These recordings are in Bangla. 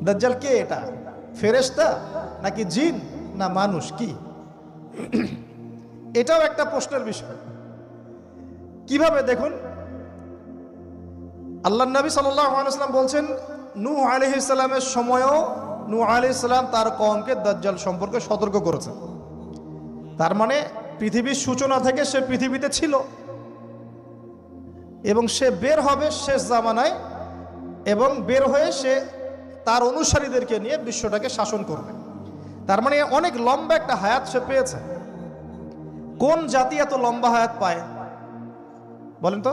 দাজ্জাল কে? এটা ফেরেশতা নাকি জিন না মানুষ? কি? এটাও একটা প্রশ্নের বিষয়। কিভাবে? দেখুন, আল্লাহর নবী সাল্লাল্লাহু আলাইহি ওয়াসাল্লাম বলছেন, নূহ আলাইহিস সালামের সময়ও নূহ আলাইহিস সালাম তার কওমকে দাজ্জাল সম্পর্কে সতর্ক করেছেন। তার মানে পৃথিবীর সূচনা থেকে সে পৃথিবীতে ছিল এবং সে বের হবে শেষ জামানায়, এবং বের হয়ে সে তার অনুসারীদেরকে নিয়ে বিশ্বটাকে শাসন করবে। তার মানে অনেক লম্বা একটা হায়াত সে পেয়েছে। কোন জাতি এত লম্বা হায়াত পায় বলেন তো?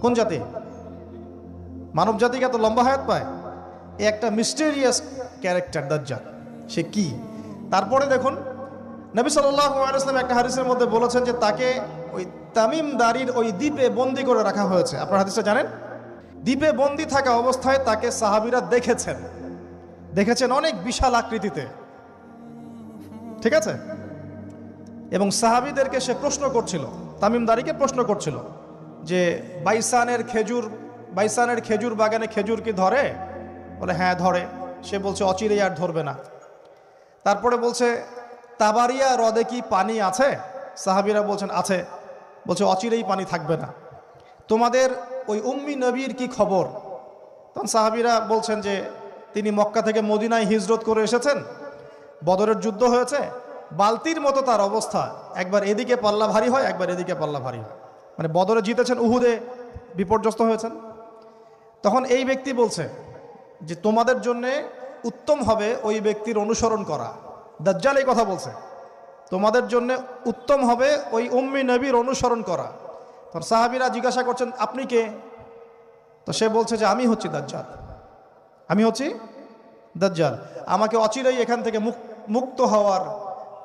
কোন জাতি মানব জাতিকে এত লম্বা হায়াত পায়? এ একটা মিস্টেরিয়াস ক্যারেক্টার দাজ্জাল। সে কি? তারপরে দেখুন, নবী সাল্লাল্লাহু আলাইহি ওয়াসাল্লাম একটা হাদিসের মধ্যে বলেছেন যে তাকে ওই তামিম দারির ওই দ্বীপে বন্দী করে রাখা হয়েছে। আপনারা হাদিসটা জানেন? দ্বীপে বন্দী থাকা অবস্থায় তাকে সাহাবীরা দেখেছেন অনেক বিশাল আকৃতিতে, ঠিক আছে? এবং সাহাবীদেরকে সে প্রশ্ন করছিল, তামিম দারিকে প্রশ্ন করছিল যে বাইসানের খেজুর বাগানে খেজুর কি ধরে? বলে হ্যাঁ ধরে। সে বলছে অচিরেই আর ধরবে না। তারপরে বলছে তাবারিয়া হ্রদে কি পানি আছে? সাহাবীরা বলছেন আছে। বলছে অচিরেই পানি থাকবে না। তোমাদের ওই উম্মি নবীর কি খবর? তখন সাহাবীরা বলছেন যে তিনি মক্কা থেকে মদিনায় হিজরত করে এসেছেন, বদরের যুদ্ধ হয়েছে, বালতির মতো তার অবস্থা, একবার এদিকে পাল্লা ভারী হয়, একবার এদিকে পাল্লা ভারী হয়। মানে বদরে জিতেছেন, উহুদে বিপর্যস্ত হয়েছেন। তখন এই ব্যক্তি বলছে যে তোমাদের জন্যে উত্তম হবে ওই ব্যক্তির অনুসরণ করা। দাজ্জাল এই কথা বলছে, তোমাদের জন্য উত্তম হবে ওই উম্মি নবীর অনুসরণ করা। তখন সাহাবীরা জিজ্ঞাসা করছেন আপনি কে? তো সে বলছে যে আমি হচ্ছি দাজ্জাল। আমাকে অচিরেই এখান থেকে মুক্ত হওয়ার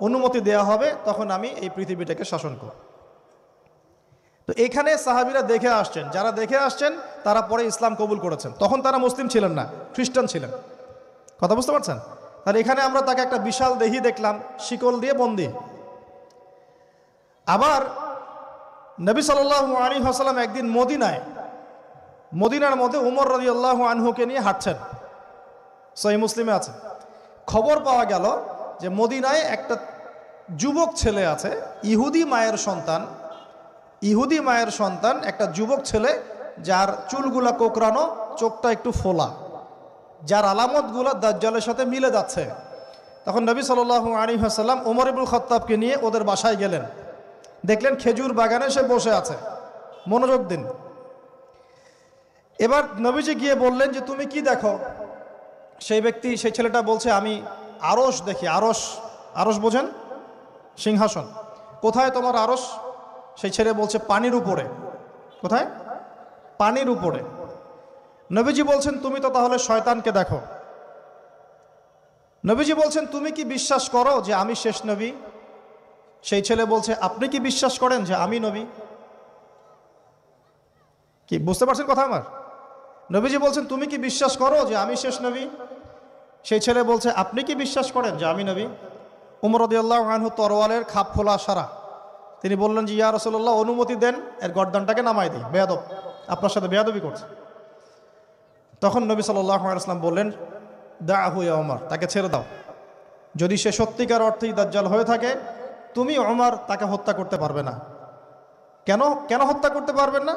অনুমতি দেয়া হবে, তখন আমি এই পৃথিবীটাকে শাসন করব। তো এখানে সাহাবীরা দেখে আসছেন, যারা দেখে আসছেন তারা পরে ইসলাম কবুল করেছেন। তখন তারা মুসলিম ছিলেন না, খ্রিস্টান ছিলেন। কথা বুঝতে পারছেন? তাহলে এখানে আমরা তাকে একটা বিশাল দেহি দেখলাম, শিকল দিয়ে বন্দী। আবার নবী সাল্লাল্লাহু আলাইহি ওয়াসাল্লাম একদিন মদিনার মধ্যে উমর রাদিয়াল্লাহু আনহুকে নিয়ে হাঁটছেন, সহিহ মুসলিমে আছে। খবর পাওয়া গেল যে মদিনায় একটা যুবক ছেলে আছে, ইহুদি মায়ের সন্তান একটা যুবক ছেলে, যার চুলগুলা কোকড়ানো, চোখটা একটু ফোলা, যার আলামতগুলো দাজ্জালের সাথে মিলে যাচ্ছে। তখন নবী সাল্লাল্লাহু আলাইহি ওয়াসাল্লাম ওমর ইবনুল খাত্তাবকে নিয়ে ওদের বাসায় গেলেন। দেখলেন খেজুর বাগানে সে বসে আছে। মনোযোগ দিন। এবার নবীজি গিয়ে বললেন যে তুমি কি দেখো? সেই ছেলেটা বলছে আমি আরশ দেখি। আরশ বোঝেন? সিংহাসন। কোথায় তোমার আরশ? সেই ছেলে বলছে পানির উপরে। কোথায়? পানির উপরে। নবীজি বলছেন তুমি তো তাহলে শয়তানকে দেখো। নবীজি বলছেন তুমি কি বিশ্বাস করো যে আমি শেষ নবী? সেই ছেলে বলছে আপনি কি বিশ্বাস করেন যে আমি নবী? কি বুঝতে পারছেন কথা আমার? নবীজি বলছেন তুমি কি বিশ্বাস করো যে আমি শেষ নবী? সেই ছেলে বলছে আপনি কি বিশ্বাস করেন যে আমি নবী? উমর রাদিয়াল্লাহু আনহু তরোয়ালের খাপ খোলা সারা। তিনি বললেন যে ইয়া রাসূলুল্লাহ অনুমতি দেন, এর গর্দানটাকে নামাই দিই, বেয়াদব, আপনার সাথে বেয়াদবি করছে। তখন নবী সাল্লাল্লাহু আলাইহি ওয়াসাল্লাম বললেন দাআহু ইয়া ওমর, তাকে ছেড়ে দাও। যদি সে সত্যিকার অর্থেই দাজ্জাল হয়ে থাকে, তুমি ওমর তাকে হত্যা করতে পারবে না। কেন হত্যা করতে পারবেন না?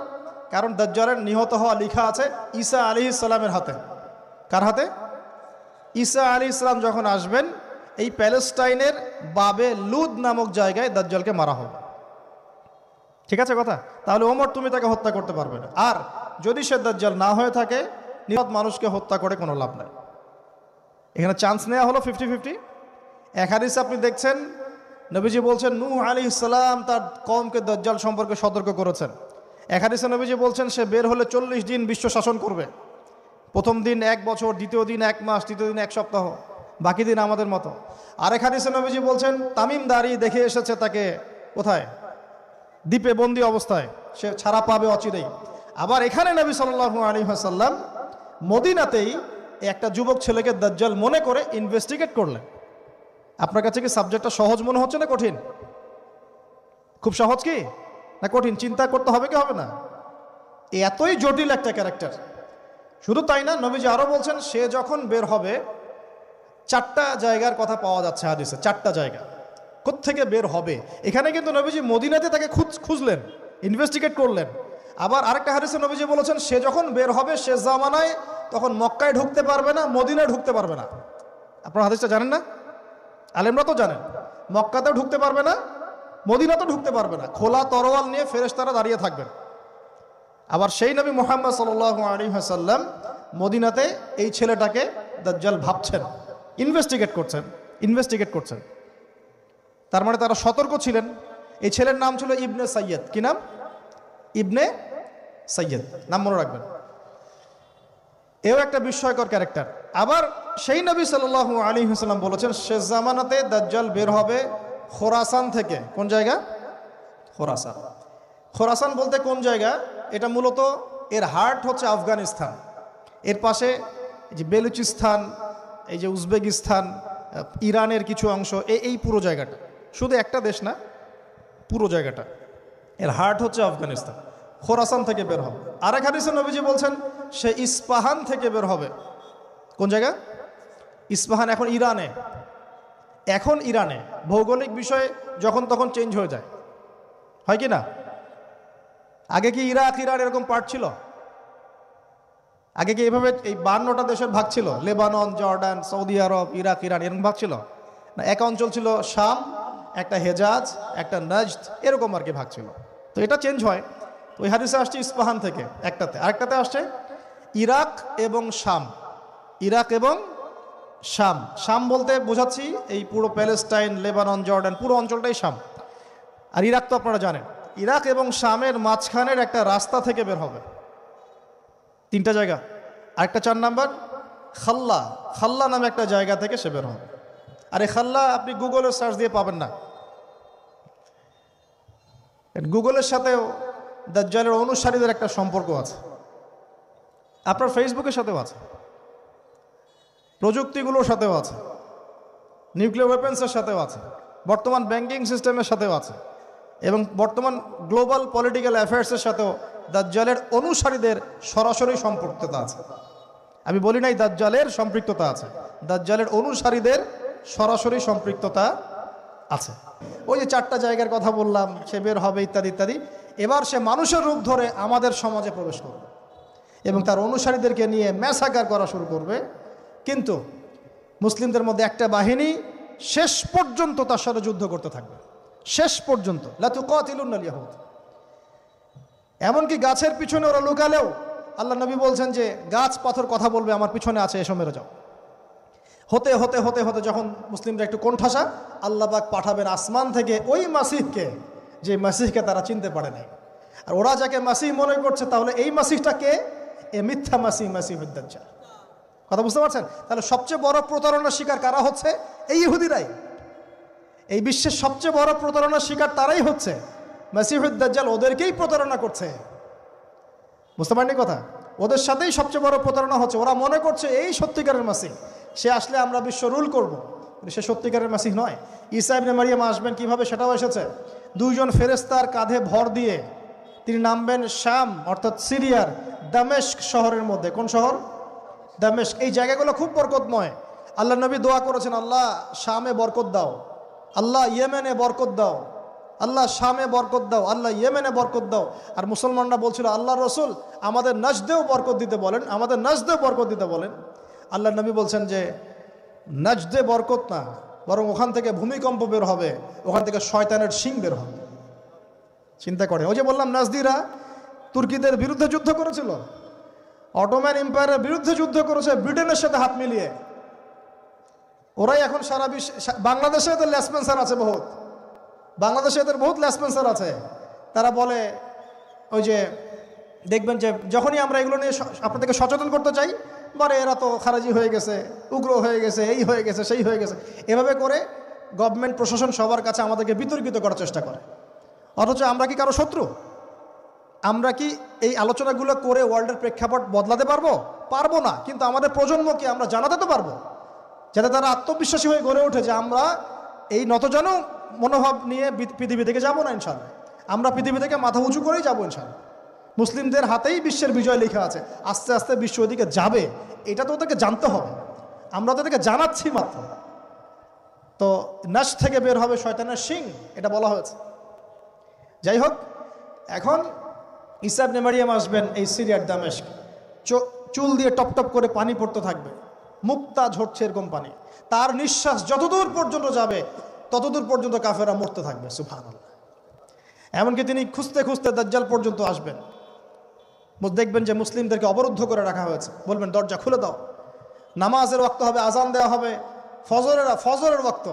কারণ দাজ্জালের নিহত হওয়া লেখা আছে ঈসা আলাইহিস সালামের হাতে। কার হাতে? ঈসা আলাইহিস সালাম যখন আসবেন, এই প্যালেস্টাইনের বাবে লুদ নামক জায়গায় দাজ্জালকে মারা হবে। ঠিক আছে কথা? তাহলে ওমর তুমি তাকে হত্যা করতে পারবে না। আর যদি সে দাজ্জাল না হয়ে থাকে, নিহত মানুষকে হত্যা করে কোনো লাভ নাই। এখানে চান্স নেওয়া হলো 50-50। এক হাদিসে আপনি দেখছেন নবীজি বলছেন নূহ আলাইহিস সালাম তার কওমকে দাজ্জাল সম্পর্কে সতর্ক করেছেন। এক হাদিসে নবীজি বলছেন সে বের হলে 40 দিন বিশ্ব শাসন করবে। প্রথম দিন 1 বছর, দ্বিতীয় দিন 1 মাস, তৃতীয় দিন 1 সপ্তাহ, বাকি দিন আমাদের মতো। আরেক হাদিসে নবীজি বলছেন তামিম দারি দেখে এসেছে তাকে কোথায়? দ্বীপে বন্দী অবস্থায়, সে ছাড়া পাবে অচিরেই। আবার এখানে নবী সাল্লাল্লাহু আলাইহি ওয়াসাল্লাম মদিনাতেই একটা যুবক ছেলেকে দাজ্জাল মনে করে ইনভেস্টিগেট করলেন। আপনার কাছে কি সাবজেক্টটা সহজ মনে হচ্ছে না কঠিন? খুব সহজ কি না কঠিন? চিন্তা করতে হবে কি হবে না? এতই জটিল একটা ক্যারেক্টার। শুধু তাই না, নবীজি আরও বলছেন সে যখন বের হবে, 4টা জায়গার কথা পাওয়া যাচ্ছে হাদিসে, 4টা জায়গা কোত্থেকে বের হবে। এখানে কিন্তু নবীজি মদিনাতে তাকে খুঁজলেন, ইনভেস্টিগেট করলেন। আবার আরেকটা হাদিসে নবীজি বলেছেন সে যখন বের হবে শেষ জামানায়, তখন মক্কায় ঢুকতে পারবে না, মদিনায় ঢুকতে পারবে না। আপনারা হাদিসটা জানেন না? আলেমরা তো জানেন। মক্কাতেও ঢুকতে পারবে না, মদিনাতেও ঢুকতে পারবে না। খোলা তরোয়াল নিয়ে ফেরেশতারা দাঁড়িয়ে থাকবেন। আবার সেই নবী মুহাম্মদ সাল্লাল্লাহু আলাইহি ওয়াসাল্লাম মদিনাতে এই ছেলেটাকে দাজ্জাল ভাবছেন, ইনভেস্টিগেট করছেন। তার মানে তারা সতর্ক ছিলেন। এই ছেলের নাম ছিল ইবনে সাইয়্যিদ। কি নাম? ইবনে সাইয়্যিদ, নাম মনে রাখবেন। এও একটা বিস্ময়কর ক্যারেক্টার। আবার সেই নবী সাল্লাল্লাহু আলাইহি ওয়াসাল্লাম বলেছেন শেষ জামানাতে দাজ্জাল বের হবে খোরাসান থেকে। কোন জায়গা? খোরাসান। খোরাসান বলতে কোন জায়গা? এটা মূলত এর হার্ট হচ্ছে আফগানিস্তান, এর পাশে যে বেলুচিস্তান, এই যে উজবেকিস্তান, ইরানের কিছু অংশ, এই পুরো জায়গাটা, শুধু একটা দেশ না, পুরো জায়গাটা এর হার্ট হচ্ছে আফগানিস্তান। খোরাসান থেকে বের হবে। আরেক হাদিসে নবীজি বলছেন সে ইস্পাহান থেকে বের হবে। কোন জায়গা? ইস্পাহান এখন ইরানে। ভৌগোলিক বিষয়ে যখন তখন চেঞ্জ হয়ে যায়, হয় কি না? আগে কি ইরাক ইরান এরকম পার্ট ছিল? আগে কি এইভাবে এই 52টা দেশের ভাগ ছিল? লেবানন, জর্ডান, সৌদি আরব, ইরাক ইরান এরকম ভাগ ছিল না? এক অঞ্চল ছিল শাম, একটা হেজাজ, একটা নজদ, এরকম আর কি ভাগ ছিল। তো এটা চেঞ্জ হয়। তো ওই হাদিসে আসছে ইস্পাহান থেকে একটাতে, আরেকটাতে আসছে ইরাক এবং শাম। শাম বলতে বোঝাচ্ছি এই পুরো প্যালেস্টাইন, লেবানন, জর্ডান, পুরো অঞ্চলটাই শাম। আর ইরাক তো আপনারা জানেন। ইরাক এবং শামের মাঝখানের একটা রাস্তা থেকে বের হবে। 3টা জায়গা। আরেকটা 4 নাম্বার খাল্লা নামে একটা জায়গা থেকে সে বের হবে। আর এই খাল্লা আপনি গুগলে সার্চ দিয়ে পাবেন না। গুগলের সাথেও দাজ্জালের অনুসারীদের একটা সম্পর্ক আছে, আপনার ফেসবুকের সাথেও আছে, প্রযুক্তিগুলোর সাথেও আছে, নিউক্লিয়ার ওয়েপেন্সের সাথেও আছে, বর্তমান ব্যাংকিং সিস্টেমের সাথেও আছে, এবং বর্তমান গ্লোবাল পলিটিক্যাল অ্যাফেয়ার্সের সাথেও দাজ্জালের অনুসারীদের সরাসরি সম্পৃক্ততা আছে। আমি বলি নাই দাজ্জালের সম্পৃক্ততা আছে, দাজ্জালের অনুসারীদের সরাসরি সম্পৃক্ততা আছে। ওই যে 4টা জায়গার কথা বললাম, সে বের হবে ইত্যাদি ইত্যাদি। এবার সে মানুষের রূপ ধরে আমাদের সমাজে প্রবেশ করবে এবং তার অনুসারীদেরকে নিয়ে ম্যাসাকার করা শুরু করবে। কিন্তু মুসলিমদের মধ্যে একটা বাহিনী শেষ পর্যন্ত তার সাথে যুদ্ধ করতে থাকবে, শেষ পর্যন্ত। লা তুকাতিলুনাল ইয়াহুদ। এমনকি গাছের পিছনে ওরা লুকালেও আল্লাহ নবী বলছেন যে গাছ পাথর কথা বলবে আমার পিছনে আছে, এসো মেরে যাও। হতে হতে হতে হতে যখন মুসলিমরা একটু কোণঠাসা, আল্লাহ পাক পাঠাবেন আসমান থেকে ওই মাসিহকে, যে মাসিহকে তারা চিনতে পারে নাই। আর ওরা যাকে মাসিহ মনে করছে, তাহলে এই মাসিহটা কে? এ মিথ্যা মাসিহুদ দাজ্জাল। কথা বুঝতে পারছেন? তাহলে সবচেয়ে বড় প্রতারণার শিকার কারা হচ্ছে? এই ইহুদিরাই। এই বিশ্বের সবচেয়ে বড় প্রতারণার শিকার তারাই হচ্ছে। মাসিহুদ দাজ্জাল ওদেরকেই প্রতারণা করছে। বুঝতে পারেননি কথা? ওদের সাথেই সবচেয়ে বড় প্রতারণা হচ্ছে। ওরা মনে করছে এই সত্যিকারের মাসিহ, সে আসলে আমরা বিশ্ব রুল করব। সে সত্যিকারের মাসিহ নয়। ঈসা ইবনে মারিয়াম আসবেন কিভাবে সেটাও এসেছে। 2 জন ফেরেশতার কাঁধে ভর দিয়ে তিনি নামবেন শাম অর্থাৎ সিরিয়ার দামেস্ক শহরের মধ্যে। কোন শহর? দামেস্ক। এই জায়গাগুলো খুব বরকতময়। আল্লাহ নবী দোয়া করেছেন, আল্লাহ শামে বরকত দাও, আল্লাহ ইয়েমেনে বরকত দাও, আল্লাহ শামে বরকত দাও, আল্লাহ ইয়েমেনে বরকত দাও। আর মুসলমানরা বলছিল, আল্লাহ রসুল আমাদের নজদেও বরকত দিতে বলেন, আমাদের নজদেও বরকত দিতে বলেন। আল্লাহ নবী বলছেন যে নজদে বরকত না, বরং ওখান থেকে ভূমিকম্প বের হবে, ওখান থেকে শয়তানের শিং বের হবে। চিন্তা করে, ওই যে বললাম নাজদিরা তুর্কিদের বিরুদ্ধে যুদ্ধ করেছিল, অটোম্যান এম্পায়ারের বিরুদ্ধে যুদ্ধ করেছে ব্রিটেনের সাথে হাত মিলিয়ে। ওরাই এখন সারা বিশ্ব, বাংলাদেশে এদের লেসপেন্সার আছে বহুত, বাংলাদেশে এদের বহুত লেসপেন্সার আছে। তারা বলে, ওই যে দেখবেন যে যখনই আমরা এগুলো নিয়ে আপনাদেরকে সচেতন করতে চাই, মানে এরা তো খারাজি হয়ে গেছে, উগ্র হয়ে গেছে, এই হয়ে গেছে, সেই হয়ে গেছে, এভাবে করে গভর্নমেন্ট প্রশাসন সবার কাছে আমাদেরকে বিতর্কিত করার চেষ্টা করে। অথচ আমরা কি কারো শত্রু? আমরা কি এই আলোচনাগুলো করে ওয়ার্ল্ডের প্রেক্ষাপট বদলাতে পারবো? পারবো না। কিন্তু আমাদের প্রজন্মকে আমরা জানাতে তো পারবো, যাতে তারা আত্মবিশ্বাসী হয়ে গড়ে ওঠে যে আমরা এই নতজন মনোভাব নিয়ে পৃথিবী থেকে যাবো না ইনশাআল্লাহ। আমরা পৃথিবী থেকে মাথা উঁচু করেই যাবো ইনশাআল্লাহ। মুসলিমদের হাতেই বিশ্বের বিজয় লেখা আছে। আস্তে আস্তে বিশ্ব ওইদিকে যাবে, এটা তো ওদেরকে জানতে হবে। আমরা তো ওদেরকে জানাচ্ছি মাত্র। তো নাশ থেকে বের হবে শয়তানের শিং, এটা বলা হয়েছে। যাই হোক, এখন ঈসা ইবনে মারইয়াম আসবেন এই সিরিয়ার দামেস্ক। চুল দিয়ে টপ টপ করে পানি পড়তে থাকবে, মুক্তা ঝরছে এরকম পানি। তার নিঃশ্বাস যতদূর পর্যন্ত যাবে ততদূর পর্যন্ত কাফেররা মরতে থাকবে। সুবহানাল্লাহ। এমনকি তিনি খুঁজতে খুঁজতে দাজ্জাল পর্যন্ত আসবেন। দেখবেন যে মুসলিমদেরকে অবরুদ্ধ করে রাখা হয়েছে, বলবেন দরজা খুলে দাও, নামাজের ওয়াক্ত হবে, আজান দেওয়া হবে, ফজরের ওয়াক্ত।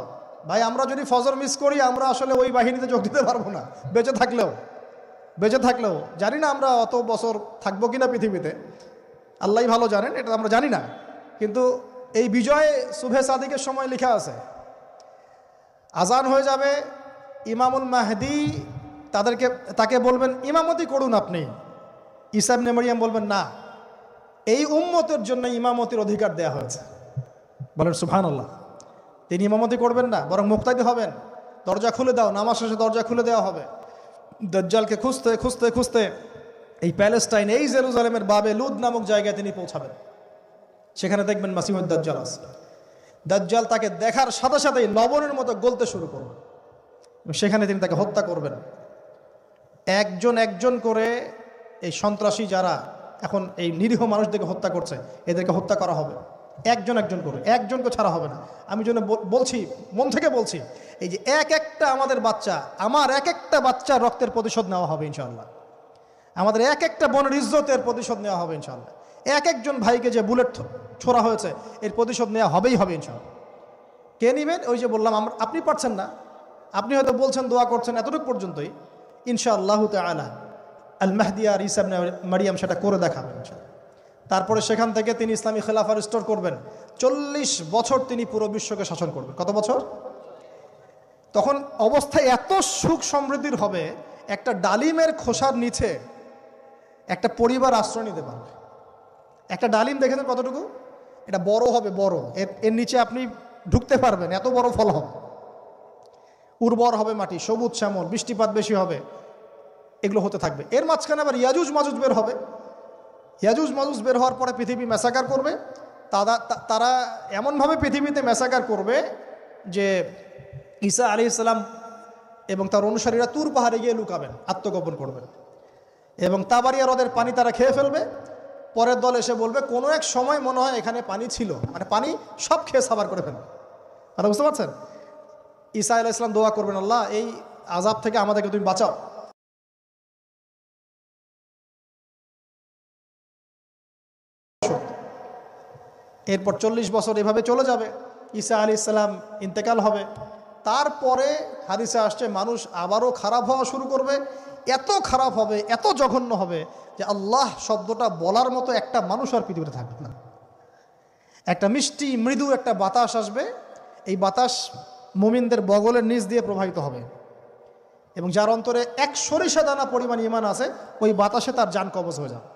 ভাই আমরা যদি ফজর মিস করি আমরা আসলে ওই বাহিনীতে যোগ দিতে পারবো না, বেঁচে থাকলেও জানি না আমরা অত বছর থাকবো কিনা পৃথিবীতে, আল্লাহই ভালো জানেন, এটা আমরা জানি না। কিন্তু এই বিজয় সুবহে সাদিকের সময় লেখা আছে। আজান হয়ে যাবে, ইমামুল মাহদি তাকে বলবেন ইমামতি করুন আপনি। ঈসা ইবনে মারইয়াম বলবেন না, এই উম্মতের জন্য ইমামতির অধিকার দেয়া হয়েছে। বলেন সুবহানাল্লাহ। তিনি ইমামতি করবেন না, বরং মুক্তাদি হবেন। দরজা খুলে দাও, নামাজ শেষে দরজা খুলে দেওয়া হবে। দাজ্জালকে খুঁজতে খুঁজতে খুঁজতে এই প্যালেস্টাইন, এই জেরুজালেমের বাবে লুদ নামক জায়গায় তিনি পৌঁছাবেন। সেখানে দেখবেন মাসিহুদ দাজ্জাল আছে। দাজ্জাল তাকে দেখার সাথে সাথেই লবণের মতো গলতে শুরু করবেন। সেখানে তিনি তাকে হত্যা করবেন। একজন একজন করে এই সন্ত্রাসী যারা এখন এই নিরীহ মানুষদেরকে হত্যা করছে, এদেরকে হত্যা করা হবে একজন একজন করে, একজনকে ছাড়া হবে না। আমি জন্য বলছি, মন থেকে বলছি, এই যে এক একটা আমাদের বাচ্চা, আমার এক একটা বাচ্চার রক্তের প্রতিশোধ নেওয়া হবে ইনশাআল্লাহ। আমাদের এক একটা বোনের ইজ্জতের প্রতিশোধ নেওয়া হবে ইনশাআল্লাহ। এক একজন ভাইকে যে বুলেট ছোড়া হয়েছে এর প্রতিশোধ নেওয়া হবেই হবে ইনশাআল্লাহ। কে নেবেন? ওই যে বললাম, আপনি পারছেন না, আপনি হয়তো বলছেন দোয়া করছেন, এতটুকু পর্যন্তই। ইনশাআল্লাহ তাআলা আল মাহদি আর ঈসা ইবনে মারইয়াম সেটা করে দেখাবেন। তারপরে সেখান থেকে তিনি ইসলামী খেলাফা রিস্টোর করবেন। 40 বছর তিনি পুরো বিশ্বকে শাসন করবেন। কত বছর? তখন অবস্থা এত সুখ সমৃদ্ধির হবে, একটা ডালিমের খোসার নিচে একটা পরিবার আশ্রয় নিতে পারবে। একটা ডালিম দেখেছেন কতটুকু? এটা বড় হবে, বড়, এর নিচে আপনি ঢুকতে পারবেন, এত বড় ফল হবে। উর্বর হবে মাটি, সবুজ শ্যামল, বৃষ্টিপাত বেশি হবে, এগুলো হতে থাকবে। এর মাঝখানে আবার ইয়াজুজ মাজুজ বের হবে। ইয়াজুজ মাজুজ বের হওয়ার পরে পৃথিবী ম্যাসাকার করবে। তারা এমনভাবে পৃথিবীতে ম্যাসাকার করবে যে ঈসা আলাইহিস সালাম এবং তার অনুসারীরা তুর পাহাড়ে গিয়ে লুকাবেন, আত্মগোপন করবেন, এবং তাবারিয়া হ্রদের পানি তারা খেয়ে ফেলবে। পরের দল এসে বলবে কোনো এক সময় মনে হয় এখানে পানি ছিল, মানে পানি সব খেয়ে সাবার করে ফেলবে। কথা বুঝতে পারছেন? ঈসা আলাইহিস সালাম দোয়া করবেন, আল্লাহ এই আযাব থেকে আমাদেরকে তুমি বাঁচাও। এরপর 40 বছর এভাবে চলে যাবে। ঈসা আলাইহিস সালাম ইন্তেকাল হবে। তারপরে হাদিসে আসছে মানুষ আবারও খারাপ হওয়া শুরু করবে। এত খারাপ হবে, এত জঘন্য হবে যে আল্লাহ শব্দটা বলার মতো একটা মানুষ আর পৃথিবীতে থাকবে না। একটা মিষ্টি মৃদু একটা বাতাস আসবে, এই বাতাস মুমিনদের বগলের নিচ দিয়ে প্রবাহিত হবে, এবং যার অন্তরে এক সরিষা দানা পরিমাণ ঈমান আছে ওই বাতাসে তার জান কবজ হয়ে যাবে।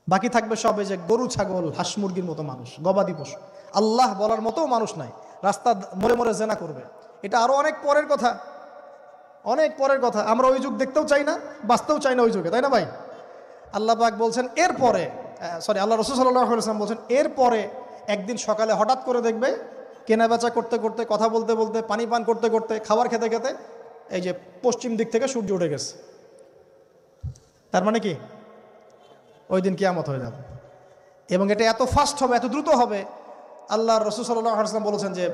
বাকি থাকবে সব এই যে গরু ছাগল হাঁস মুরগির মতো মানুষ, গবাদি পশু। আল্লাহ বলার মতো মানুষ নাই, রাস্তা মরে মরে জেনা করবে। এটা আরো অনেক পরের কথা, অনেক পরের কথা। আমরা ওই যুগ দেখতেও চাই না, বাঁচতেও চাই না ওই যুগে, তাই না ভাই? আল্লাহ পাক বলছেন এরপরে, আল্লাহ রাসূল সাল্লাল্লাহু আলাইহি ওয়াসাল্লাম বলছেন এরপরে একদিন সকালে হঠাৎ করে দেখবে কেনা বেচা করতে করতে, কথা বলতে বলতে, পানি পান করতে করতে, খাবার খেতে খেতে এই যে পশ্চিম দিক থেকে সূর্য উঠে গেছে। তার মানে কি ওই দিন কিয়ামত হয়ে যাবে, এবং এটা এত ফাস্ট হবে, এত দ্রুত হবে। আল্লাহ রাসূল সাল্লাল্লাহু আলাইহি ওয়াসাল্লাম বলেছেন যে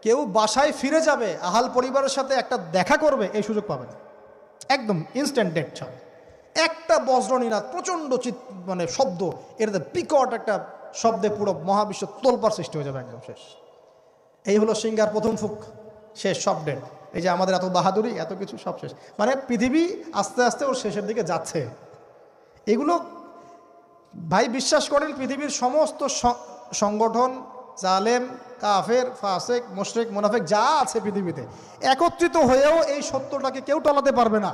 কেউ বাসায় ফিরে যাবে, আহাল পরিবারের সাথে একটা দেখা করবে, এই সুযোগ পাবে না। একদম ইনস্ট্যান্ট ডেথ হবে। একটা বজ্রনীনাদ, প্রচণ্ড মানে শব্দ, এটাতে বিকট একটা শব্দে পুরো মহাবিশ্ব তোলপাড় সৃষ্টি হয়ে যাবে, একদম শেষ। এই হলো সিঙ্গার প্রথম ফুক, শেষ, সব ডেট। এই যে আমাদের এত বাহাদুরি, এত কিছু সব শেষ, মানে পৃথিবী আস্তে আস্তে ওর শেষের দিকে যাচ্ছে। এগুলো ভাই বিশ্বাস করেন, পৃথিবীর সমস্ত সংগঠন, জালেম, কাফের, ফাসেক, মুশরিক, মুনাফিক যা আছে পৃথিবীতে একত্রিত হয়েও এই সত্যটাকে কেউ টলাতে পারবে না।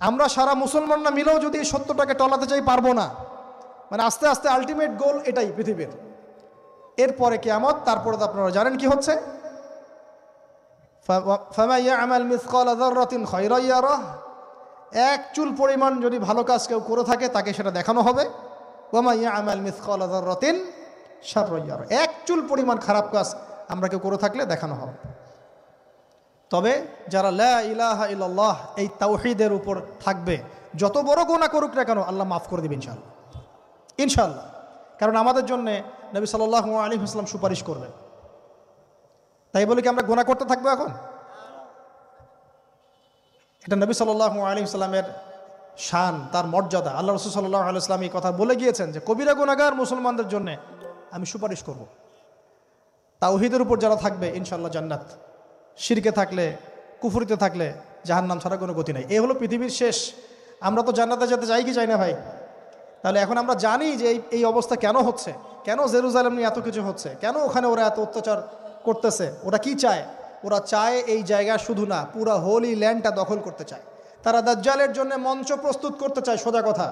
আমরা সারা মুসলমানরা মিলেও যদি এই সত্যটাকে টলাতে চাই, পারবো না। মানে আস্তে আস্তে আলটিমেট গোল এটাই পৃথিবীর। এরপরে কিয়ামত, তারপরে তো আপনারা জানেন কি হচ্ছে, ফামান ইয়ামাল মিসকালা যাররাতিন খায়রান ইয়ারাহ। এক চুল পরিমাণ যদি ভালো কাজ কেউ করে থাকে তাকে সেটা দেখানো হবে। ওয়া ইয়ামাল মিসকালা যাররাতিন শাররান ইয়ারা, এক চুল পরিমাণ খারাপ কাজ আমরা কেউ করে থাকলে দেখানো হবে। তবে যারা লা ইলাহা ইল্লাল্লাহ এই তাওহীদের উপর থাকবে, যত বড় গুনাহ করুক না কেন আল্লাহ মাফ করে দেবেন ইনশাআল্লাহ, ইনশাআল্লাহ। কারণ আমাদের জন্য নবী সাল্লাল্লাহু আলাইহি ওয়াসাল্লাম সুপারিশ করবেন। তাই বলে কি আমরা গুনাহ করতে থাকবো এখন? এটা নবী সাল্লাল্লাহু আলাইহি ওয়াসাল্লামের শান, তার মর্যাদা। আল্লাহ রাসূল সাল্লাল্লাহু আলাইহি ওয়াসাল্লাম এই কথা বলে গিয়েছেন যে কবিরা গুনাহগার মুসলমানদের জন্য আমি সুপারিশ করব। তাওহীদের উপর যারা থাকবে ইনশাআল্লাহ জান্নাত, শিরকে থাকলে, কুফরিতে থাকলে জাহান্নাম ছাড়া কোনো গতি নাই। এই হলো পৃথিবীর শেষ। আমরা তো জান্নাতে যেতে চাই কি চাই না ভাই? তাহলে এখন আমরা জানি যে এই অবস্থা কেন হচ্ছে, কেন জেরুজালেম নিয়ে এত কিছু হচ্ছে, কেন ওখানে ওরা এত অত্যাচার করতেছে। ওরা কি চায়? ওরা চায় এই জায়গা শুধু না, পুরা হোলি ল্যান্ডটা দখল করতে চায়। তারা দাজ্জালের জন্য মঞ্চ প্রস্তুত করতে চায়, সোজা কথা।